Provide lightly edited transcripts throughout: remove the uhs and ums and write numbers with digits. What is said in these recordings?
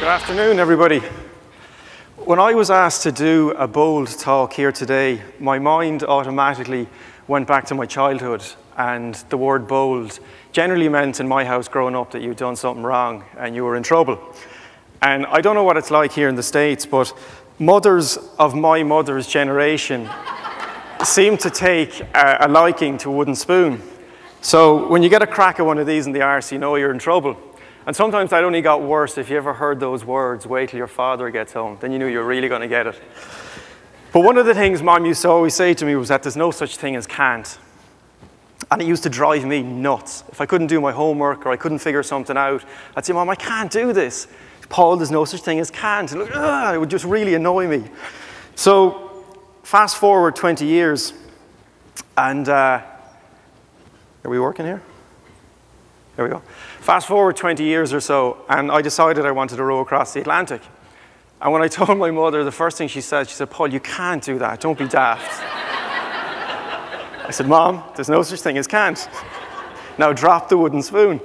afternoon, everybody. When I was asked to do a bold talk here today, my mind automatically went back to my childhood, and the word bold generally meant in my house growing up that you'd done something wrong and you were in trouble. And I don't know what it's like here in the States, but mothers of my mother's generation seem to take a liking to a wooden spoon. So when you get a crack at one of these in the arse, you know you're in trouble. And sometimes that only got worse if you ever heard those words, "wait till your father gets home," then you knew you were really going to get it. But one of the things Mom used to always say to me was that there's no such thing as can't. And it used to drive me nuts. If I couldn't do my homework or I couldn't figure something out, I'd say, "Mom, I can't do this." "Paul, there's no such thing as can't." And it would just really annoy me. So fast forward 20 years, and are we working here? There we go. Fast forward 20 years or so, and I decided I wanted to row across the Atlantic. And when I told my mother, the first thing she said, "Paul, you can't do that. Don't be daft." I said, "Mom, there's no such thing as can't. Now drop the wooden spoon."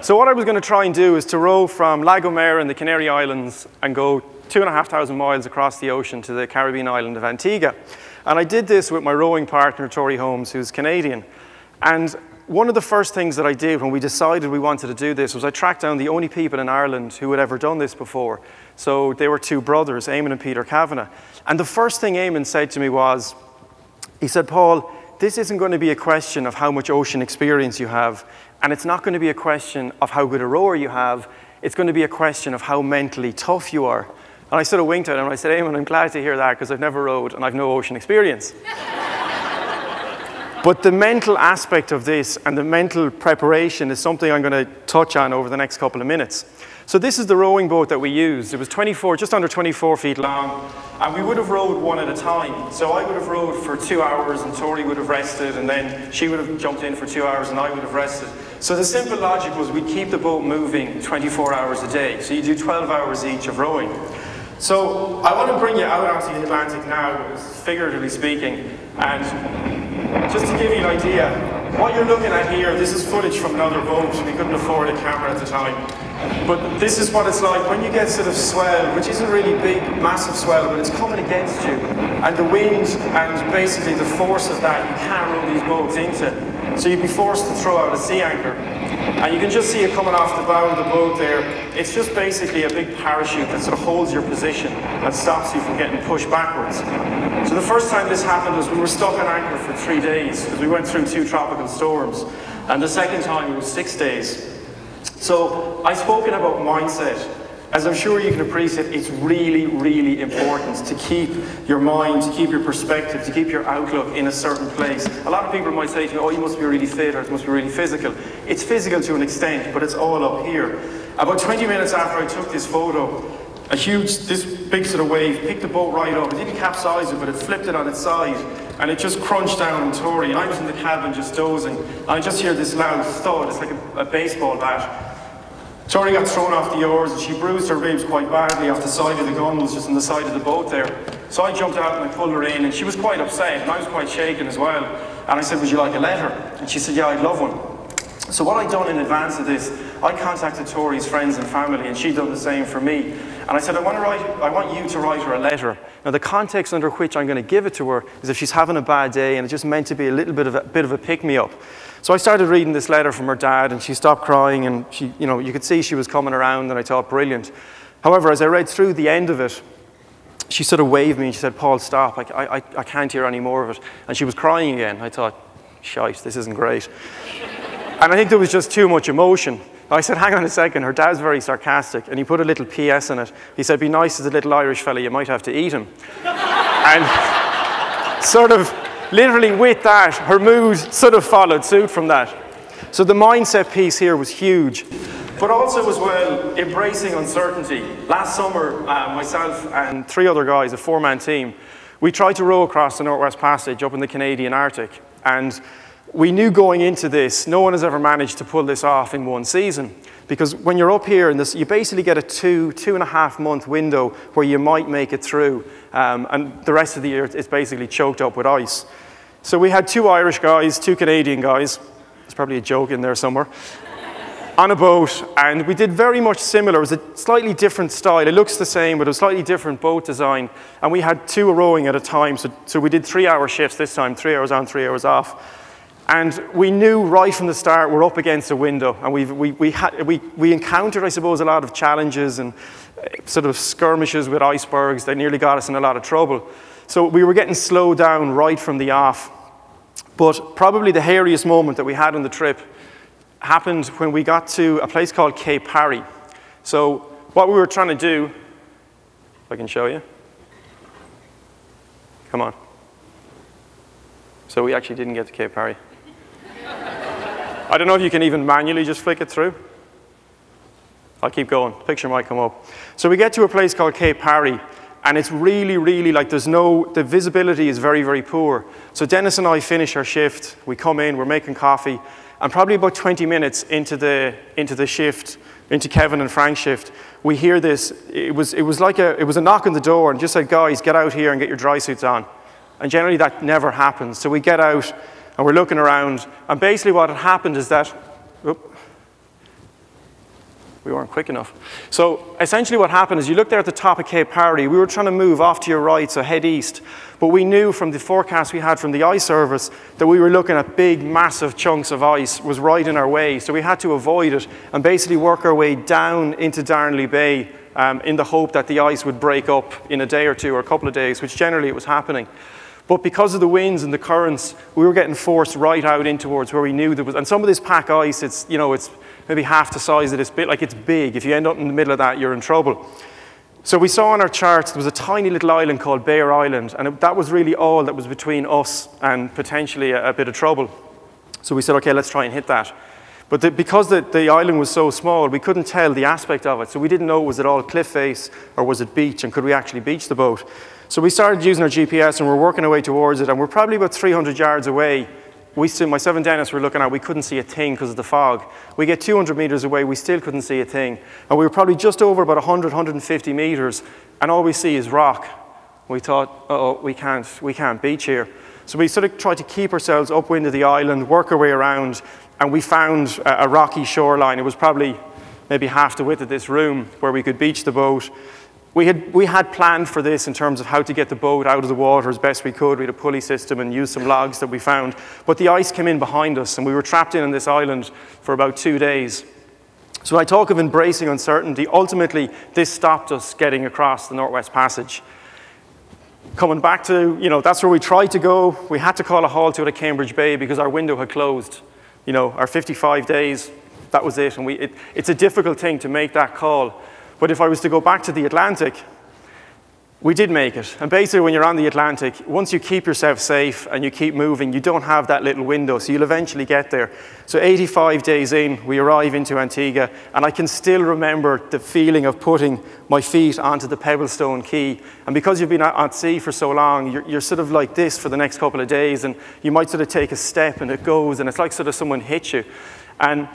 So what I was going to try and do is to row from La Gomera in the Canary Islands and go 2,500 miles across the ocean to the Caribbean island of Antigua. And I did this with my rowing partner, Tori Holmes, who's Canadian. And one of the first things that I did when we decided we wanted to do this was I tracked down the only people in Ireland who had ever done this before. So they were two brothers, Eamon and Peter Kavanagh. And the first thing Eamon said to me was, he said, "Paul, this isn't going to be a question of how much ocean experience you have, and it's not going to be a question of how good a rower you have, it's going to be a question of how mentally tough you are." And I sort of winked at him and I said, "Eamon, I'm glad to hear that because I've never rowed and I've no ocean experience." But the mental aspect of this and the mental preparation is something I'm going to touch on over the next couple of minutes. So this is the rowing boat that we used. It was just under 24 feet long, and we would have rowed one at a time. So I would have rowed for 2 hours, and Tori would have rested, and then she would have jumped in for 2 hours, and I would have rested. So the simple logic was we'd keep the boat moving 24 hours a day. So you do 12 hours each of rowing. So I want to bring you out onto the Atlantic now, figuratively speaking, and just to give you an idea, what you're looking at here, this is footage from another boat. We couldn't afford a camera at the time. But this is what it's like when you get sort of swell, which isn't really big, massive swell, but it's coming against you. And the wind and basically the force of that, you can't row these boats into. So you'd be forced to throw out a sea anchor. And you can just see it coming off the bow of the boat there. It's just basically a big parachute that sort of holds your position and stops you from getting pushed backwards. So the first time this happened was we were stuck on anchor for 3 days because we went through 2 tropical storms. And the second time it was 6 days. So I've spoken about mindset. As I'm sure you can appreciate, it's really, really important to keep your mind, to keep your perspective, to keep your outlook in a certain place. A lot of people might say to me, "Oh, you must be really fit or it must be really physical." It's physical to an extent, but it's all up here. About 20 minutes after I took this photo, this big sort of wave picked the boat right up. It didn't capsize it, but it flipped it on its side. And it just crunched down on Tori, and I was in the cabin just dozing. And I just hear this loud thud, it's like a baseball bat. Tori got thrown off the oars and she bruised her ribs quite badly off the side of the gunnels, just on the side of the boat there. So I jumped out and I pulled her in, and she was quite upset and I was quite shaken as well. And I said, "Would you like a letter?" And she said, "Yeah, I'd love one." So what I'd done in advance of this, I contacted Tori's friends and family, and she'd done the same for me. And I said, I want you to write her a letter. Now the context under which I'm going to give it to her is if she's having a bad day and it's just meant to be a little bit of a pick-me-up. So I started reading this letter from her dad, and she stopped crying, and she, you could see she was coming around, and I thought, brilliant. However, as I read through the end of it, she sort of waved me and she said, "Paul, stop, I can't hear any more of it." And she was crying again. I thought, shite, this isn't great. And I think there was just too much emotion. I said, "Hang on a second, her dad's very sarcastic," and he put a little PS in it. He said, "Be nice to the little Irish fella, you might have to eat him." And sort of, literally with that, her mood sort of followed suit from that. So the mindset piece here was huge. But also as well, embracing uncertainty. Last summer, myself and 3 other guys, a 4-man team, we tried to row across the Northwest Passage up in the Canadian Arctic. And we knew going into this, no one has ever managed to pull this off in one season. Because when you're up here, you basically get a 2.5 month window where you might make it through. And the rest of the year, it's basically choked up with ice. So we had 2 Irish guys, 2 Canadian guys. There's probably a joke in there somewhere. on a boat, and we did very much similar. It was a slightly different style. It looks the same, but a slightly different boat design. And we had 2 rowing at a time, so we did 3-hour shifts this time, 3 hours on, 3 hours off. And we knew right from the start we're up against a window, and we encountered, I suppose, a lot of challenges and sort of skirmishes with icebergs. They nearly got us in a lot of trouble. So we were getting slowed down right from the off. But probably the hairiest moment that we had on the trip happened when we got to a place called Cape Parry. So what we were trying to do, if I can show you. Come on. So we actually didn't get to Cape Parry. I don't know if you can even manually just flick it through. I'll keep going. The picture might come up. So we get to a place called Cape Parry, and it's really, really like the visibility is very, very poor. So Dennis and I finish our shift. We come in, we're making coffee, and probably about 20 minutes into the shift, into Kevin and Frank's shift, we hear this. It was a knock on the door, and just said, guys, get out here and get your dry suits on. And generally that never happens. So we get out and we're looking around, and basically what had happened is that, we weren't quick enough. So essentially what happened is you look there at the top of Cape Parry, we were trying to move off to your right, so head east, but we knew from the forecast we had from the ice service that we were looking at big, massive chunks of ice was right in our way, so we had to avoid it and basically work our way down into Darnley Bay in the hope that the ice would break up in a day or two or a couple of days, which generally it was happening. But because of the winds and the currents, we were getting forced right out in towards where we knew there was, and some of this pack ice, it's maybe half the size of this bit, like it's big. If you end up in the middle of that, you're in trouble. So we saw on our charts, there was a tiny little island called Bear Island, and that was really all that was between us and potentially a bit of trouble. So we said, okay, let's try and hit that. But because the island was so small, we couldn't tell the aspect of it. So we didn't know, was it all cliff face or was it beach, and could we actually beach the boat? So we started using our GPS and we're working our way towards it, and we're probably about 300 yards away. Myself and Dennis were looking at, we couldn't see a thing because of the fog. We get 200 meters away, we still couldn't see a thing. And we were probably just over about 100, 150 meters, and all we see is rock. We thought, uh-oh, we can't beach here. So we sort of tried to keep ourselves upwind of the island, work our way around, and we found a rocky shoreline. It was probably maybe half the width of this room where we could beach the boat. We had planned for this in terms of how to get the boat out of the water as best we could. We had a pulley system and used some logs that we found. But the ice came in behind us, and we were trapped in on this island for about 2 days. So when I talk of embracing uncertainty, ultimately this stopped us getting across the Northwest Passage. Coming back to, that's where we tried to go. We had to call a halt to it at Cambridge Bay because our window had closed. Our 55 days, that was it. And it's a difficult thing to make that call. But if I was to go back to the Atlantic, we did make it. And basically when you're on the Atlantic, once you keep yourself safe and you keep moving, you don't have that little window, so you'll eventually get there. So 85 days in, we arrive into Antigua, and I can still remember the feeling of putting my feet onto the Pebblestone Quay. And because you've been at sea for so long, you're sort of like this for the next couple of days, and you might sort of take a step and it goes, and it's like sort of someone hits you. And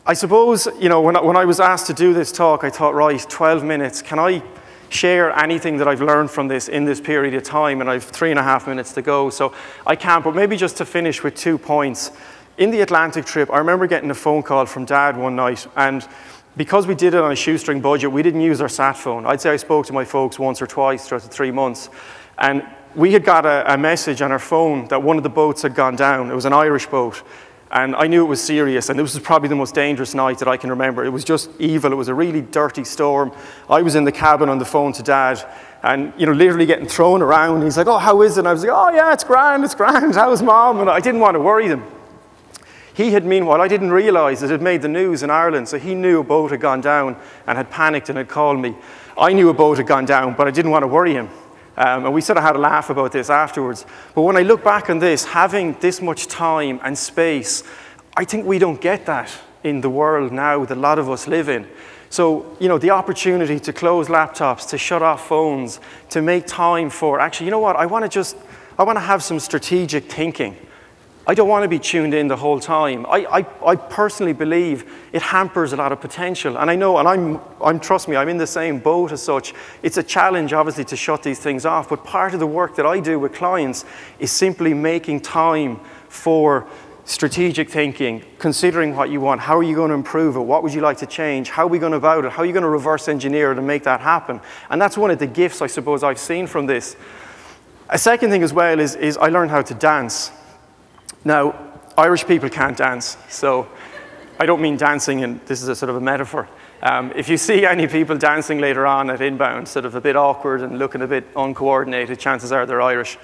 I suppose, when I was asked to do this talk, I thought, right, 12 minutes, can I share anything that I've learned from this in this period of time? And I've 3.5 minutes to go, so I can't, but maybe just to finish with 2 points. In the Atlantic trip, I remember getting a phone call from Dad one night, and because we did it on a shoestring budget, we didn't use our sat phone. I'd say I spoke to my folks once or twice throughout the 3 months, and we had got a message on our phone that one of the boats had gone down. It was an Irish boat. And I knew it was serious, and this was probably the most dangerous night that I can remember. It was just evil. It was a really dirty storm. I was in the cabin on the phone to Dad, and literally getting thrown around. He's like, oh, how is it? And I was like, oh yeah, it's grand, it's grand. How's Mom? And I didn't want to worry them. He had, meanwhile, I didn't realize it had made the news in Ireland, so he knew a boat had gone down and had panicked and had called me. I knew a boat had gone down, but I didn't want to worry him. And we sort of had a laugh about this afterwards. But when I look back on this, having this much time and space, I think we don't get that in the world now that a lot of us live in. So, the opportunity to close laptops, to shut off phones, to make time for, actually, you know what, I want to have some strategic thinking. I don't want to be tuned in the whole time. I personally believe it hampers a lot of potential. And I know, and trust me, I'm in the same boat as such. It's a challenge, obviously, to shut these things off. But part of the work that I do with clients is simply making time for strategic thinking, considering what you want, how are you going to improve it, what would you like to change, how are we going about it, how are you going to reverse engineer it and make that happen. And that's one of the gifts, I suppose, I've seen from this. A second thing as well is I learned how to dance. Now, Irish people can't dance, so I don't mean dancing, and this is a sort of a metaphor. If you see any people dancing later on at inbound, sort of a bit awkward and looking a bit uncoordinated, chances are they're Irish.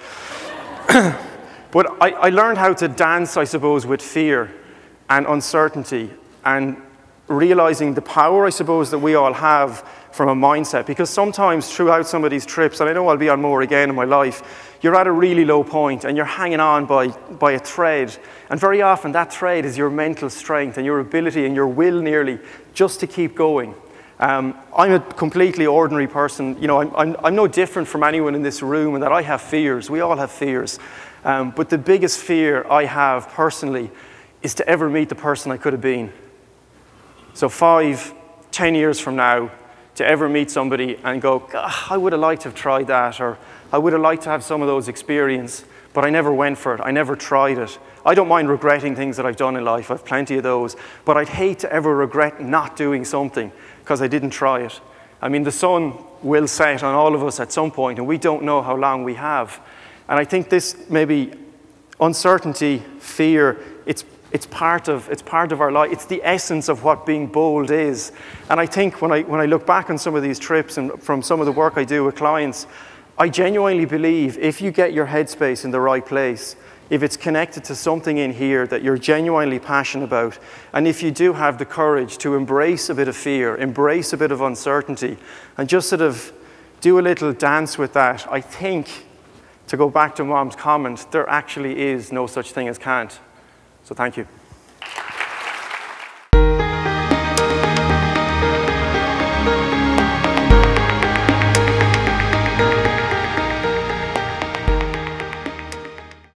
But I learned how to dance, I suppose, with fear and uncertainty and realizing the power, I suppose, that we all have from a mindset. Because sometimes throughout some of these trips, and I know I'll be on more again in my life, you're at a really low point and you're hanging on by a thread. And very often that thread is your mental strength and your ability and your will nearly just to keep going. I'm a completely ordinary person. You know, I'm no different from anyone in this room in that I have fears. We all have fears. But the biggest fear I have personally is to ever meet the person I could have been. So 5, 10 years from now, to ever meet somebody and go, I would have liked to have tried that, or I would have liked to have some of those experiences, but I never went for it. I never tried it. I don't mind regretting things that I've done in life. I've plenty of those. But I'd hate to ever regret not doing something because I didn't try it. I mean, the sun will set on all of us at some point, and we don't know how long we have. And I think this maybe uncertainty, fear, it's part of our life. It's the essence of what being bold is. And I think when I look back on some of these trips and from some of the work I do with clients, I genuinely believe if you get your headspace in the right place, if it's connected to something in here that you're genuinely passionate about, and if you do have the courage to embrace a bit of fear, embrace a bit of uncertainty, and just sort of do a little dance with that, I think, to go back to Mom's comment, there actually is no such thing as can't. So thank you.